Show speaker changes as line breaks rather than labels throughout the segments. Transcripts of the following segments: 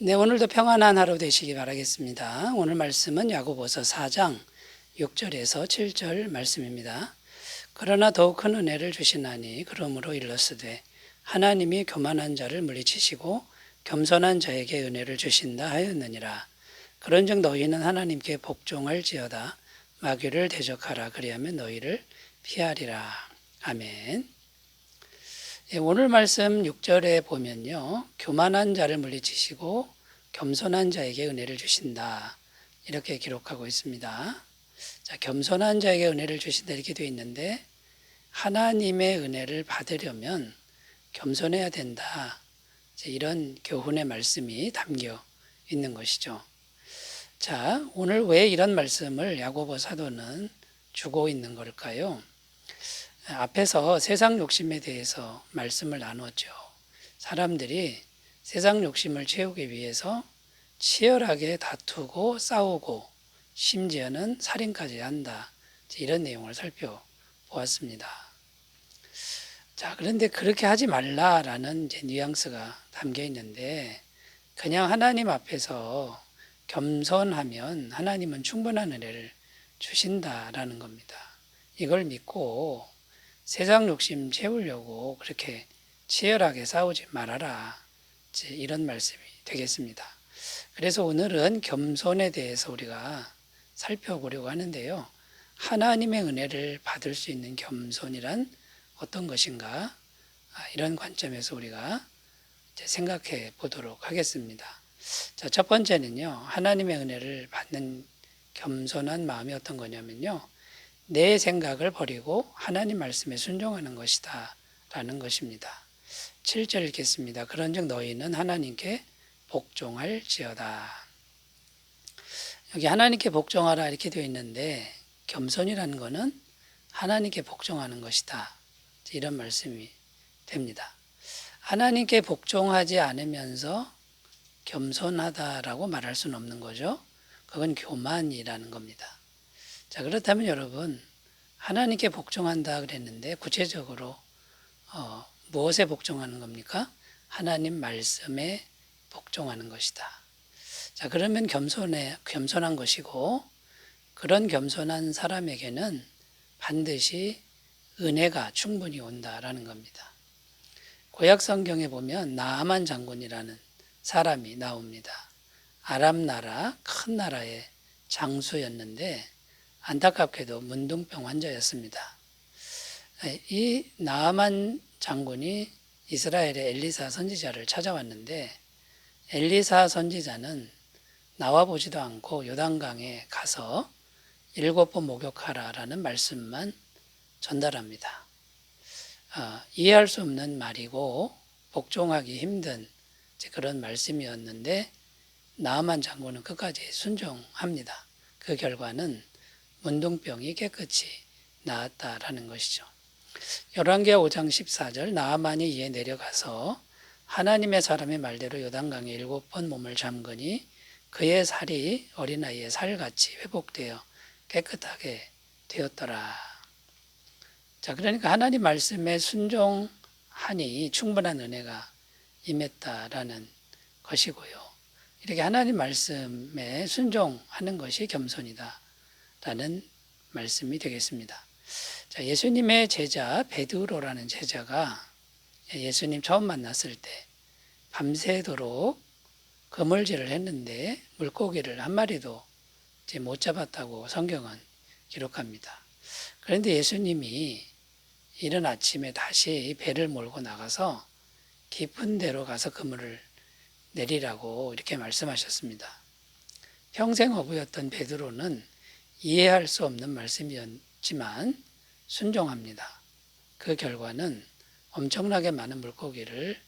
네, 오늘도 평안한 하루 되시기 바라겠습니다. 오늘 말씀은 야고보서 4장 6절에서 7절 말씀입니다. 그러나 더욱 큰 은혜를 주시나니 그러므로 일러스되 하나님이 교만한 자를 물리치시고 겸손한 자에게 은혜를 주신다 하였느니라. 그런즉 너희는 하나님께 복종할지어다. 마귀를 대적하라. 그리하면 너희를 피하리라. 아멘. 예, 오늘 말씀 6절에 보면요, 교만한 자를 물리치시고 겸손한 자에게 은혜를 주신다, 이렇게 기록하고 있습니다. 자, 겸손한 자에게 은혜를 주신다 이렇게 되어 있는데, 하나님의 은혜를 받으려면 겸손해야 된다, 이런 교훈의 말씀이 담겨 있는 것이죠. 자, 오늘 왜 이런 말씀을 야고보 사도는 주고 있는 걸까요? 앞에서 세상 욕심에 대해서 말씀을 나눴죠. 사람들이 세상 욕심을 채우기 위해서 치열하게 다투고 싸우고 심지어는 살인까지 한다, 이런 내용을 살펴보았습니다. 자, 그런데 그렇게 하지 말라라는 뉘앙스가 담겨 있는데, 그냥 하나님 앞에서 겸손하면 하나님은 충분한 은혜를 주신다라는 겁니다. 이걸 믿고 세상 욕심 채우려고 그렇게 치열하게 싸우지 말아라, 이런 말씀이 되겠습니다. 그래서 오늘은 겸손에 대해서 우리가 살펴보려고 하는데요, 하나님의 은혜를 받을 수 있는 겸손이란 어떤 것인가, 이런 관점에서 우리가 생각해 보도록 하겠습니다. 자, 첫 번째는요, 하나님의 은혜를 받는 겸손한 마음이 어떤 거냐면요, 내 생각을 버리고 하나님 말씀에 순종하는 것이다 라는 것입니다. 7절 읽겠습니다. 그런즉 너희는 하나님께 복종할지어다. 여기 하나님께 복종하라 이렇게 되어 있는데, 겸손이라는 것은 하나님께 복종하는 것이다, 이런 말씀이 됩니다. 하나님께 복종하지 않으면서 겸손하다라고 말할 수는 없는 거죠. 그건 교만이라는 겁니다. 자, 그렇다면 여러분, 하나님께 복종한다 그랬는데 구체적으로 무엇에 복종하는 겁니까? 하나님 말씀에 복종하는 것이다. 자, 그러면 겸손한 것이고, 그런 겸손한 사람에게는 반드시 은혜가 충분히 온다라는 겁니다. 구약 성경에 보면 나아만 장군이라는 사람이 나옵니다. 아람 나라, 큰 나라의 장수였는데 안타깝게도 문둥병 환자였습니다. 이 나아만 장군이 이스라엘의 엘리사 선지자를 찾아왔는데, 엘리사 선지자는 나와보지도 않고 요단강에 가서 7번 목욕하라라는 말씀만 전달합니다. 이해할 수 없는 말이고 복종하기 힘든 그런 말씀이었는데, 나아만 장군은 끝까지 순종합니다. 그 결과는 문둥병이 깨끗이 나았다라는 것이죠. 열왕기하 5장 14절, 나아만이 이에 내려가서 하나님의 사람의 말대로 요단강에 7번 몸을 잠그니 그의 살이 어린아이의 살같이 회복되어 깨끗하게 되었더라. 자, 그러니까 하나님 말씀에 순종하니 충분한 은혜가 임했다라는 것이고요. 이렇게 하나님 말씀에 순종하는 것이 겸손이다 라는 말씀이 되겠습니다. 자, 예수님의 제자 베드로라는 제자가 예수님 처음 만났을 때 밤새도록 그물질을 했는데 물고기를 한 마리도 못 잡았다고 성경은 기록합니다. 그런데 예수님이 이른 아침에 다시 배를 몰고 나가서 깊은 데로 가서 그물을 내리라고 이렇게 말씀하셨습니다. 평생 어부였던 베드로는 이해할 수 없는 말씀이었지만 순종합니다. 그 결과는 엄청나게 많은 물고기를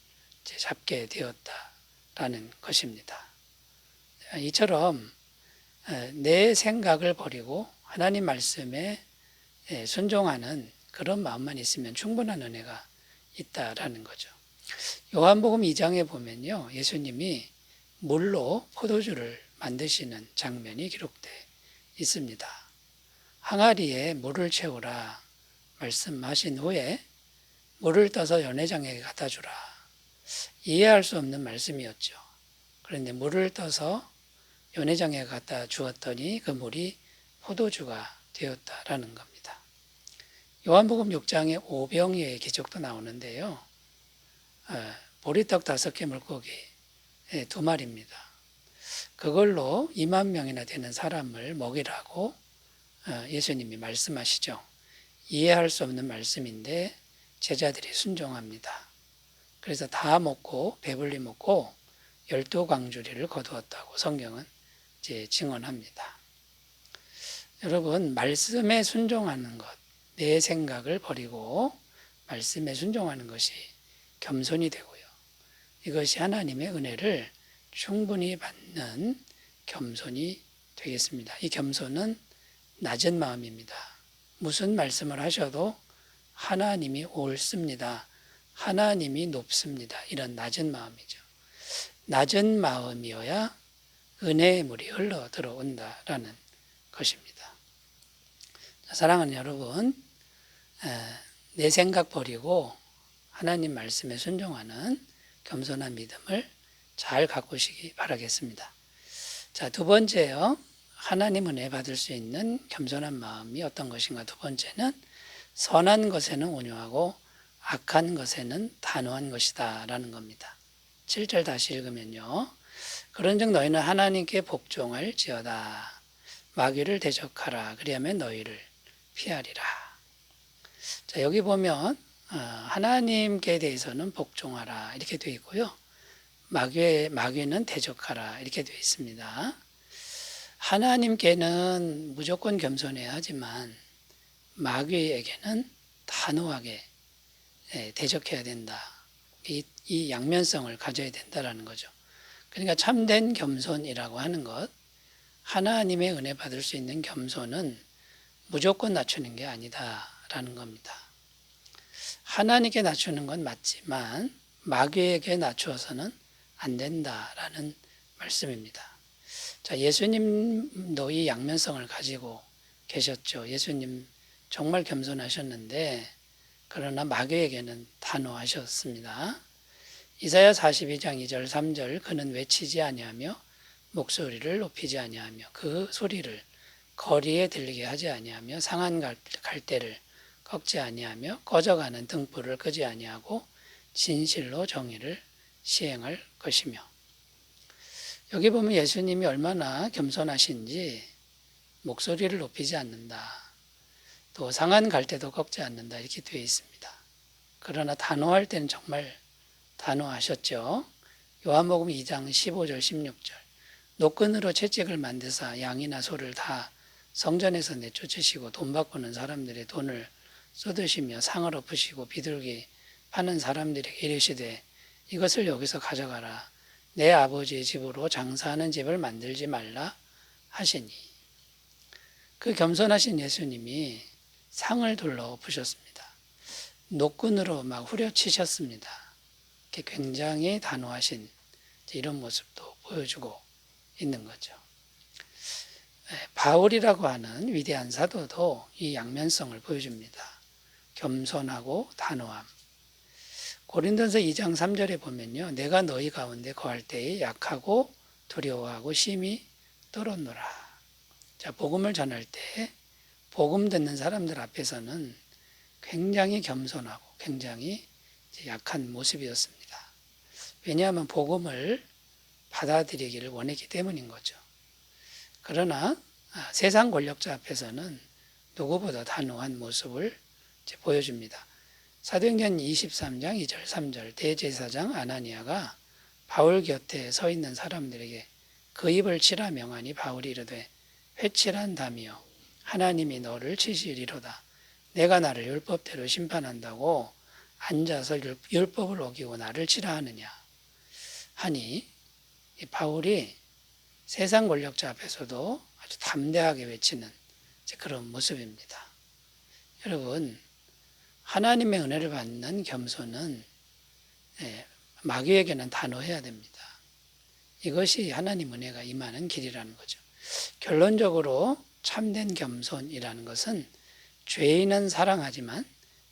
잡게 되었다라는 것입니다. 이처럼 내 생각을 버리고 하나님 말씀에 순종하는 그런 마음만 있으면 충분한 은혜가 있다라는 거죠. 요한복음 2장에 보면요, 예수님이 물로 포도주를 만드시는 장면이 기록되어 있습니다. 항아리에 물을 채우라 말씀하신 후에 물을 떠서 연회장에게 갖다 주라. 이해할 수 없는 말씀이었죠. 그런데 물을 떠서 연회장에 갖다 주었더니 그 물이 포도주가 되었다라는 겁니다. 요한복음 6장에 오병이의 기적도 나오는데요. 보리떡 5개 물고기 2마리입니다. 그걸로 2만 명이나 되는 사람을 먹이라고 예수님이 말씀하시죠. 이해할 수 없는 말씀인데 제자들이 순종합니다. 그래서 다 먹고 배불리 먹고 12광주리를 거두었다고 성경은 이제 증언합니다. 여러분, 말씀에 순종하는 것, 내 생각을 버리고 말씀에 순종하는 것이 겸손이 되고요. 이것이 하나님의 은혜를 충분히 받는 겸손이 되겠습니다. 이 겸손은 낮은 마음입니다. 무슨 말씀을 하셔도 하나님이 옳습니다. 하나님이 높습니다. 이런 낮은 마음이죠. 낮은 마음이어야 은혜의 물이 흘러 들어온다라는 것입니다. 사랑하는 여러분, 내 생각 버리고 하나님 말씀에 순종하는 겸손한 믿음을 잘 가꾸시기 바라겠습니다. 자, 두 번째요. 하나님 은혜 받을 수 있는 겸손한 마음이 어떤 것인가? 두 번째는 선한 것에는 온유하고 악한 것에는 단호한 것이다 라는 겁니다. 7절 다시 읽으면요. 그런즉 너희는 하나님께 복종할지어다. 마귀를 대적하라. 그리하면 너희를 피하리라. 자, 여기 보면 하나님께 대해서는 복종하라 이렇게 되어 있고요. 마귀는 대적하라 이렇게 되어 있습니다. 하나님께는 무조건 겸손해야 하지만 마귀에게는 단호하게 대적해야 된다. 이 양면성을 가져야 된다라는 거죠. 그러니까 참된 겸손이라고 하는 것, 하나님의 은혜 받을 수 있는 겸손은 무조건 낮추는 게 아니다라는 겁니다. 하나님께 낮추는 건 맞지만 마귀에게 낮추어서는 안 된다라는 말씀입니다. 자, 예수님도 이 양면성을 가지고 계셨죠. 예수님 정말 겸손하셨는데 그러나 마귀에게는 단호하셨습니다. 이사야 42장 2절 3절 그는 외치지 아니하며 목소리를 높이지 아니하며 그 소리를 거리에 들리게 하지 아니하며 상한 갈대를 꺾지 아니하며 꺼져가는 등불을 끄지 아니하고 진실로 정의를 시행할 것이며. 여기 보면 예수님이 얼마나 겸손하신지 목소리를 높이지 않는다. 또 상한 갈대도 꺾지 않는다 이렇게 되어 있습니다. 그러나 단호할 때는 정말 단호하셨죠. 요한복음 2장 15절 16절 노끈으로 채찍을 만드사 양이나 소를 다 성전에서 내쫓으시고 돈 바꾸는 사람들의 돈을 쏟으시며 상을 엎으시고 비둘기 파는 사람들에게 이르시되 이것을 여기서 가져가라. 내 아버지의 집으로 장사하는 집을 만들지 말라 하시니. 그 겸손하신 예수님이 상을 둘러 엎으셨습니다. 노끈으로 막 후려치셨습니다. 굉장히 단호하신 이런 모습도 보여주고 있는 거죠. 바울이라고 하는 위대한 사도도 이 양면성을 보여줍니다. 겸손하고 단호함. 고린도서 2장 3절에 보면요. 내가 너희 가운데 거할 때에 약하고 두려워하고 심히 떨었노라. 자, 복음을 전할 때 복음 듣는 사람들 앞에서는 굉장히 겸손하고 굉장히 약한 모습이었습니다. 왜냐하면 복음을 받아들이기를 원했기 때문인 거죠. 그러나 세상 권력자 앞에서는 누구보다 단호한 모습을 보여줍니다. 사도행전 23장 2절 3절 대제사장 아나니아가 바울 곁에 서 있는 사람들에게 그 입을 치라 명하니 바울이 이르되 회칠한다며 하나님이 너를 치시리로다. 내가 나를 율법대로 심판한다고 앉아서 율법을 어기고 나를 치라 하느냐 하니 바울이 세상 권력자 앞에서도 아주 담대하게 외치는 그런 모습입니다. 여러분, 하나님의 은혜를 받는 겸손은 마귀에게는 단호해야 됩니다. 이것이 하나님 은혜가 임하는 길이라는 거죠. 결론적으로 참된 겸손이라는 것은 죄인은 사랑하지만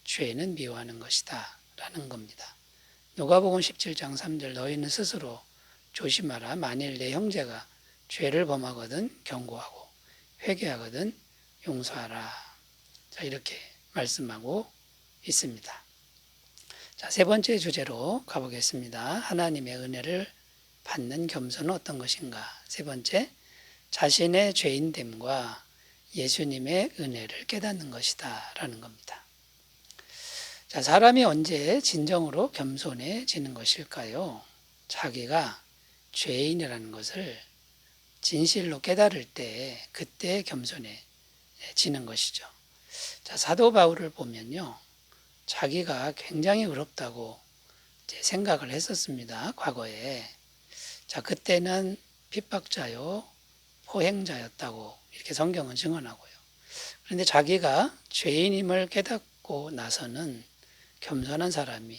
죄는 미워하는 것이다 라는 겁니다. 누가복음 17장 3절 너희는 스스로 조심하라. 만일 내 형제가 죄를 범하거든 경고하고 회개하거든 용서하라. 자, 이렇게 말씀하고 있습니다. 자, 세 번째 주제로 가보겠습니다. 하나님의 은혜를 받는 겸손은 어떤 것인가? 세 번째, 자신의 죄인됨과 예수님의 은혜를 깨닫는 것이다 라는 겁니다. 자, 사람이 언제 진정으로 겸손해지는 것일까요? 자기가 죄인이라는 것을 진실로 깨달을 때 그때 겸손해지는 것이죠. 자, 사도 바울을 보면요, 자기가 굉장히 의롭다고 생각을 했었습니다. 과거에. 자, 그때는 핍박자요, 포행자였다고 이렇게 성경은 증언하고요. 그런데 자기가 죄인임을 깨닫고 나서는 겸손한 사람이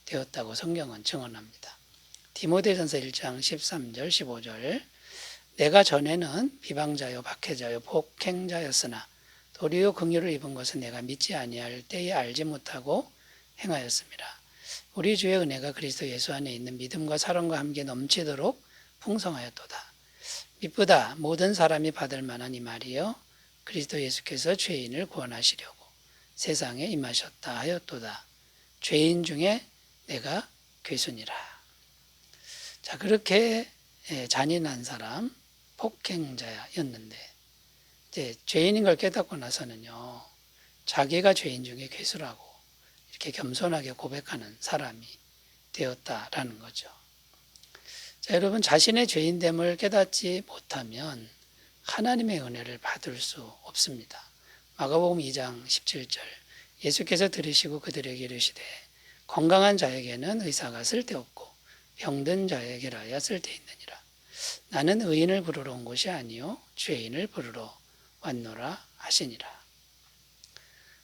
되었다고 성경은 증언합니다. 디모데전서 1장 13절 15절 내가 전에는 비방자요 박해자요 폭행자였으나 도리어 긍휼을 입은 것은 내가 믿지 아니할 때에 알지 못하고 행하였습니다. 우리 주의 은혜가 그리스도 예수 안에 있는 믿음과 사랑과 함께 넘치도록 풍성하였도다. 미쁘다 모든 사람이 받을 만한 이 말이요 그리스도 예수께서 죄인을 구원하시려고 세상에 임하셨다 하였도다. 죄인 중에 내가 괴순이라. 자, 그렇게 잔인한 사람, 폭행자였는데 이제 죄인인 걸 깨닫고 나서는요, 자기가 죄인 중에 괴수라고 이렇게 겸손하게 고백하는 사람이 되었다라는 거죠. 자, 여러분, 자신의 죄인됨을 깨닫지 못하면 하나님의 은혜를 받을 수 없습니다. 마가복음 2장 17절 예수께서 들으시고 그들에게 이르시되 건강한 자에게는 의사가 쓸데없고 병든 자에게라야 쓸데있느니라. 나는 의인을 부르러 온 것이 아니요 죄인을 부르러 왔노라 하시니라.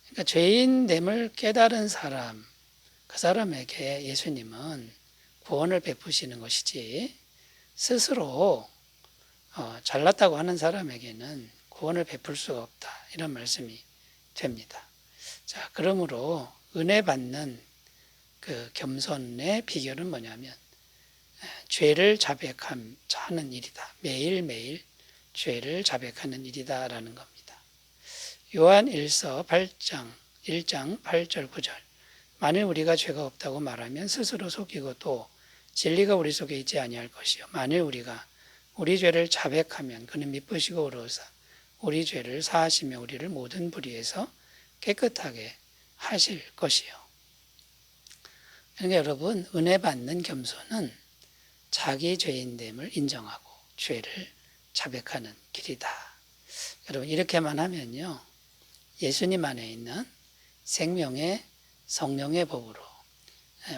그러니까 죄인됨을 깨달은 사람, 그 사람에게 예수님은 구원을 베푸시는 것이지 스스로 잘났다고 하는 사람에게는 구원을 베풀 수가 없다. 이런 말씀이 됩니다. 자, 그러므로 은혜 받는 그 겸손의 비결은 뭐냐면 죄를 자백하는 일이다. 매일매일 죄를 자백하는 일이다라는 겁니다. 요한 1서 8장 1장 8절 9절 만일 우리가 죄가 없다고 말하면 스스로 속이고 또 진리가 우리 속에 있지 아니할 것이요 만일 우리가 우리 죄를 자백하면 그는 미쁘시고 의로우사 우리 죄를 사하시며 우리를 모든 불의에서 깨끗하게 하실 것이요. 그러니까 여러분, 은혜 받는 겸손은 자기 죄인됨을 인정하고 죄를 자백하는 길이다. 여러분, 이렇게만 하면요, 예수님 안에 있는 생명의 성령의 법으로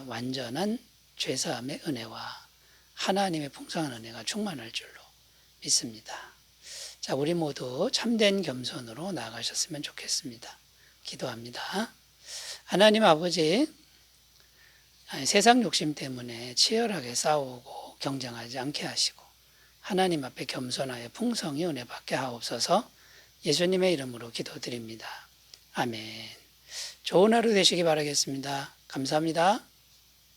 완전한 죄사함의 은혜와 하나님의 풍성한 은혜가 충만할 줄로 믿습니다. 자, 우리 모두 참된 겸손으로 나아가셨으면 좋겠습니다. 기도합니다. 하나님 아버지, 세상 욕심 때문에 치열하게 싸우고 경쟁하지 않게 하시고 하나님 앞에 겸손하여 풍성히 은혜 받게 하옵소서. 예수님의 이름으로 기도드립니다. 아멘. 좋은 하루 되시기 바라겠습니다. 감사합니다.